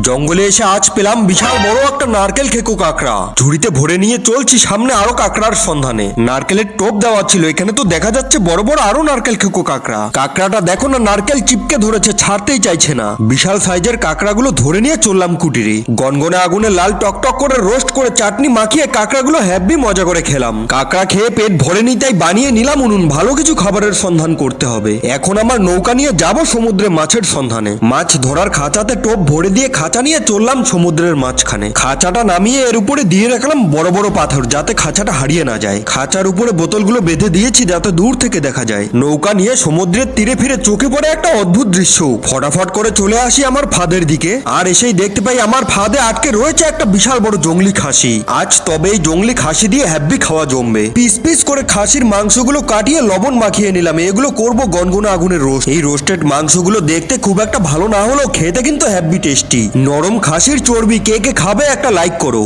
জঙ্গলে এসে আজ পেলাম বিশাল বড় একটা নারকেল খেকো কাঁকড়া। ঝুড়িতে ভরে নিয়ে চলছি সামনে আরো কাঁকড়ার সন্ধানে। নারকেলের টোপ দেওয়া ছিল, এখানে তো দেখা যাচ্ছে বড় বড় আরো নারকেল খেকো কাঁকড়া। কাঁকড়াটা দেখো না, নারকেল চিপকে ধরেছে, ছাড়তেই চাইছে না। বিশাল সাইজের কাঁকড়াগুলো ধরে নিয়ে চললাম কুটিরে। গনগনে আগুনে লাল টকটক করে রোস্ট করে চাটনি মাখিয়ে কাঁকড়াগুলো হ্যাপি মজা করে খেলাম। কাঁকড়া খেয়ে পেট ভরেনি, তাই বানিয়ে নিলাম উনুন। ভালো কিছু খাবারের সন্ধান করতে হবে। এখন আমার নৌকা নিয়ে যাব সমুদ্রে মাছের সন্ধানে। মাছ ধরার খাঁচাতে টোপ ভরে দিয়ে খাঁচা নিয়ে চললাম সমুদ্রের মাঝখানে। খাঁচাটা নামিয়ে এর উপরে দিয়ে রাখলাম বড় বড় পাথর, যাতে খাঁচাটা হারিয়ে না যায়। খাঁচার উপরে বোতলগুলো বেঁধে দিয়েছি যাতে দূর থেকে দেখা যায়। নৌকা নিয়ে সমুদ্রের তীরে ফিরে চোখে পড়ে একটা অদ্ভুত দৃশ্য। ফটাফট করে চলে আসি আমার ফাঁদের দিকে, আর এসেই দেখতে পাই আমার ফাঁদে আটকে রয়েছে একটা বিশাল বড় জংলি খাসি। আজ তবে এই জংলি খাসি দিয়ে হ্যাপি খাওয়া জমবে। পিস পিস করে খাসির মাংসগুলো কাটিয়ে লবণ মাখিয়ে নিলাম। এগুলো করব গনগনে আগুনের রোস্ট। এই রোস্টেড মাংসগুলো দেখতে খুব একটা ভালো না হলেও খেতে কিন্তু হ্যাপি টেস্টি। নরম খাসির চর্বি কে কে খাবে একটা লাইক করো।